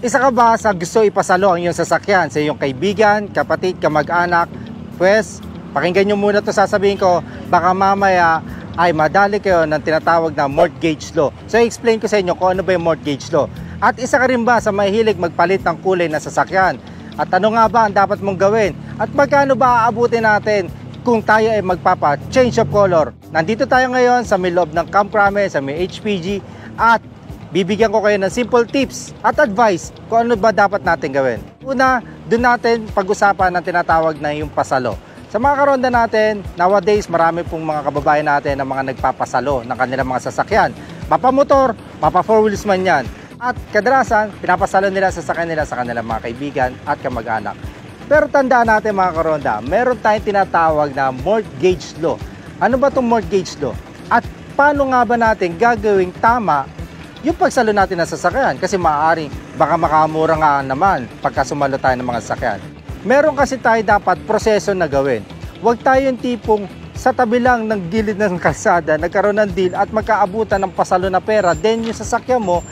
Isa ka ba sa gusto ipasalo ang iyong sasakyan sa iyong kaibigan, kapatid, kamag-anak? Pues, pakinggan nyo muna ito sasabihin ko, baka mamaya ay madali kayo ng tinatawag na mortgage law. So, i-explain ko sa inyo kung ano ba yung mortgage law. At isa ka rin ba sa mahilig magpalit ng kulay ng sasakyan? At ano nga ba ang dapat mong gawin? At magkano ba aabutin natin kung tayo ay magpapa-change of color? Nandito tayo ngayon sa may loob ng Camp Crame, sa may HPG, at bibigyan ko kayo ng simple tips at advice kung ano ba dapat natin gawin. Una, doon natin pag-usapan ng tinatawag na yung pasalo. Sa mga karonda natin, nowadays marami pong mga kababayan natin na mga nagpapasalo ng kanilang mga sasakyan. Mapamotor, mapa-four wheels man yan. At kadalasan, pinapasalo nila sa sasakyan nila sa kanilang mga kaibigan at kamag-anak. Pero tandaan natin mga karonda, meron tayong tinatawag na mortgage law. Ano ba itong mortgage law? At paano nga ba natin gagawing tama yung pagsalo natin ng sasakyan? Kasi maaaring baka makamura nga naman pagka sumalo tayo ng mga sasakyan. Meron kasi tayo dapat proseso na gawin. Huwag tayo yung tipong sa tabi lang ng gilid ng kalsada, nagkaroon ng deal at magkaabutan ng pasalo na pera, then yung sasakyan mo,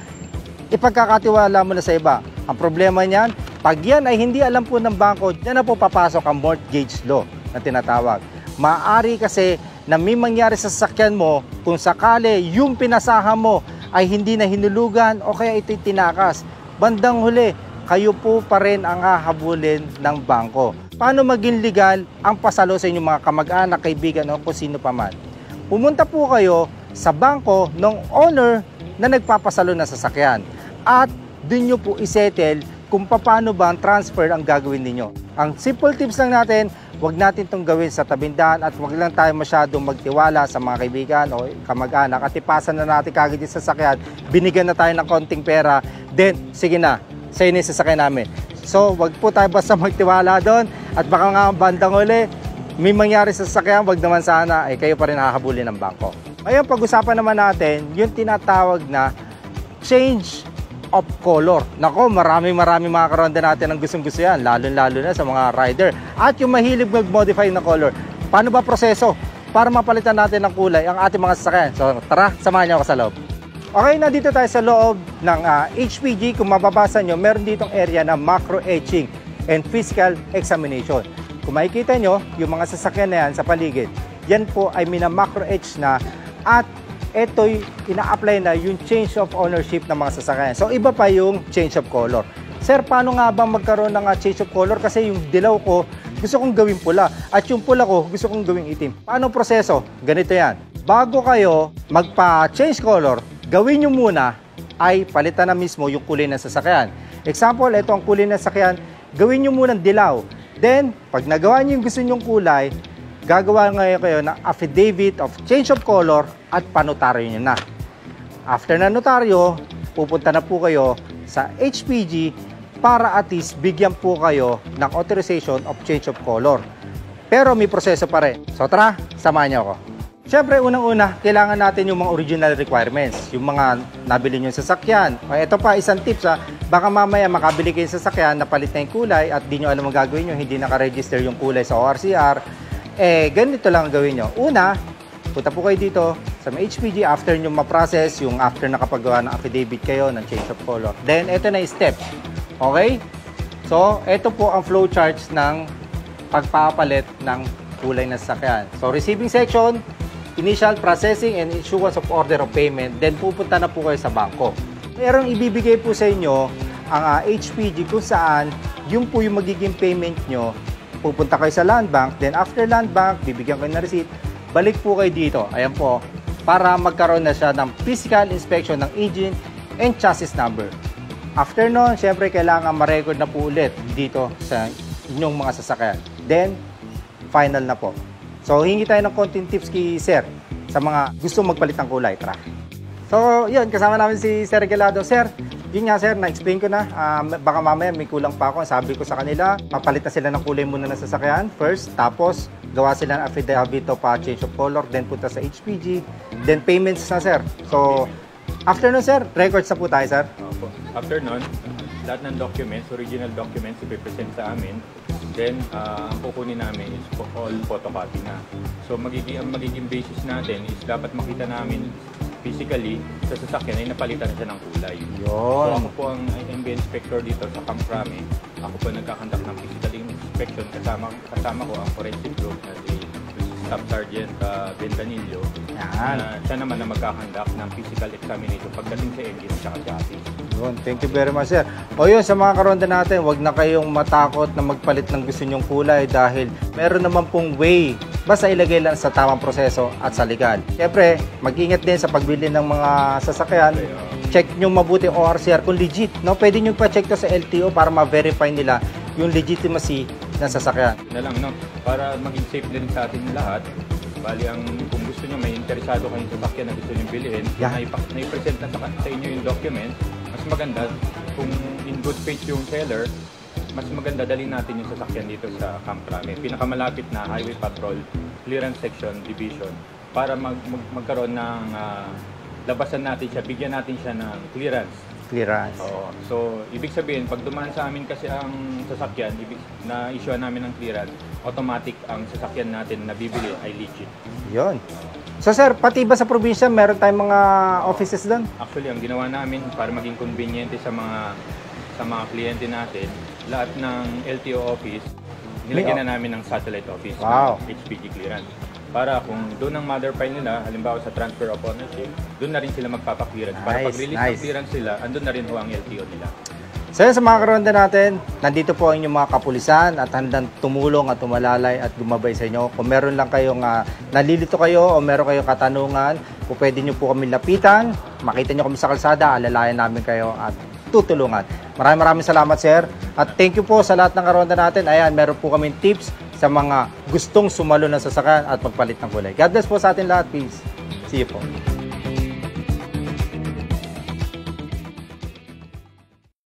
ipagkakatiwala mo na sa iba. Ang problema niyan, pag yan ay hindi alam po ng bangko, yan na po papasok ang mortgage law na tinatawag. Maaari kasi na may mangyari sa sasakyan mo kung sakali yung pinasahan mo ay hindi na hinulugan o kaya ito'y tinakas. Bandang huli, kayo po pa rin ang hahabulin ng bangko. Paano maging legal ang pasalo sa inyong mga kamag-anak, kaibigan o kung sino pa man? Pumunta po kayo sa bangko ng owner na nagpapasalo na sasakyan at doon nyo po isettle kung paano ba ang transfer ang gagawin ninyo. Ang simple tips lang natin, huwag natin itong gawin sa tabindahan at huwag lang tayo masyadong magtiwala sa mga kaibigan o kamag-anak at ipasan na natin kagad yung sasakyan, binigyan na tayo ng konting pera, then sige na, sa'yo na yung sasakyan namin. So huwag po tayo basta magtiwala doon at baka nga bandang uli, may mangyari sa sasakyan, huwag naman sana ay kayo pa rin hahabulin ng bangko. Ngayon pag-usapan naman natin yung tinatawag na change of color. Nako, marami mga karonda natin ang gustong-gusto yan, lalo na sa mga rider. At yung mahilig mag-modify na color. Paano ba proseso para mapalitan natin ng kulay ang ating mga sasakyan? So tara, samahan niyo ako sa loob. Okay, nandito tayo sa loob ng HPG. Kung mababasa nyo, meron ditong area na macro etching and physical examination. Kung makikita nyo, yung mga sasakyan na yan sa paligid, yan po ay mina-macro etch na at ito'y ina-apply na yung change of ownership ng mga sasakyan. So, iba pa yung change of color. Sir, paano nga ba magkaroon ng change of color? Kasi yung dilaw ko, gusto kong gawing pula. At yung pula ko, gusto kong gawing itim. Paano proseso? Ganito yan. Bago kayo magpa-change color, gawin nyo muna ay palitan na mismo yung kulay ng sasakyan. Example, ito ang kulay ng sasakyan. Gawin nyo muna dilaw. Then, pag nagawa nyo yung gusto nyong kulay, gagawa ngayon kayo ng affidavit of change of color at panotaryo nyo na. After na notaryo, pupunta na po kayo sa HPG para at least bigyan po kayo ng authorization of change of color. Pero may proseso pa rin. So tara, samahan niyo ako. Siyempre, unang-una, kailangan natin yung mga original requirements. Yung mga nabili nyo sa sasakyan. Ito pa, isang tips baka mamaya makabili kayo sa sasakyan, napalit na yung kulay at di nyo alam ang gagawin nyo, hindi nakaregister yung kulay sa ORCR. Ganito lang ang gawin nyo. Una, punta po kayo dito sa HPG after nyo ma-process, yung after nakapagawa ng affidavit kayo ng change of color. Then, ito na yung step. Okay? So, ito po ang flow charts ng pagpapalit ng kulay ng sasakyan. So, receiving section, initial processing and issuance of order of payment, then pupunta na po kayo sa bangko. Merong ibibigay po sa inyo ang HPG kung saan yung po yung magiging payment nyo. Pupunta kayo sa land bank, then after land bank, bibigyan kayo ng receipt, balik po kayo dito. Ayan po, para magkaroon na siya ng physical inspection ng engine and chassis number. After nun, syempre kailangan ma-record na po ulit dito sa inyong mga sasakyan. Then, final na po. So, hingi tayo ng konting tips kay Sir sa mga gusto magpalit ng kulay. Tara. So, yun, kasama namin si Sir Regalado. Sir, yun nga sir, na-explain ko na. Baka mamaya may kulang pa ako. Sabi ko sa kanila, mapalit na sila ng kulay muna ng sasakyan first. Tapos, gawa sila ng affidavit of change of color. Then, punta sa HPG. Then, payments na sir. So, after nun sir, records na po tayo sir. After nun, lahat ng documents, original documents, ipipresent sa amin. Then, ang kukunin namin is all photocopy na. So, ang magiging basis natin is dapat makita namin physically sa sasakyan ay napalitan na siya ng kulay. So Yun. ako po ang IMB inspector dito sa Camp Crame. Ako po nagkakandak ng physical inspection kasama ko ang forensic group na si Staff Sergeant Bentanillo. Yan. Siya naman na magkakandak ng physical examination pagdating sa engine at saka chassis. Yun. Thank you very much, sir. O yun, sa mga karonda natin, wag na kayong matakot na magpalit ng gusto nyong kulay dahil meron naman pong way. Basta ilagay lang sa tamang proseso at sa legal. Siyempre, mag-ingat din sa pagbili ng mga sasakyan. Check nyo mabuti ORCR kung legit. No? Pwede nyo pa-check to sa LTO para ma-verify nila yung legitimacy ng sasakyan. Na lang, no? Para maging safe din sa atin lahat. Bali, kung gusto nyo, may interesado kayong sasakyan na gusto nyo bilhin, Yeah. na-present na sa inyo yung document, mas maganda kung in good faith yung seller, mas maganda dalhin natin yung sasakyan dito sa Camp Crame, pinakamalapit na Highway Patrol Clearance Section Division, para magkaroon ng labasan natin siya, bigyan natin siya ng clearance. Clearance. Oo. So, ibig sabihin, pag dumaan sa amin kasi ang sasakyan, na issue namin ng clearance, automatic ang sasakyan natin na bibili ay legit. Yun. So sir, pati ba sa probinsya meron tayong mga offices doon? Actually, ang ginawa namin para maging conveniente sa mga kliyente natin, lahat ng LTO office, nilagyan na namin ng satellite office, Wow. ng HPG clearance. Para kung doon ang mother file nila, halimbawa sa transfer of ownership, doon na rin sila magpapa-clearance. Para Nice, pag-release nice. ng clearance sila, andun na rin ho ang LTO nila. So yun, sa mga karonda natin, nandito po ang inyong mga kapulisan at handang tumulong at tumalalay at gumabay sa inyo. Kung meron lang kayong nalilito kayo o meron kayong katanungan, kung pwede nyo po kami lapitan, makita nyo kami sa kalsada, alalayan namin kayo at tutulungan. Maraming salamat, sir. At thank you po sa lahat ng karonda natin. Ayan, meron po kaming tips sa mga gustong sumalo ng sasakyan at magpalit ng kulay. God bless po sa atin lahat. Peace. See you po.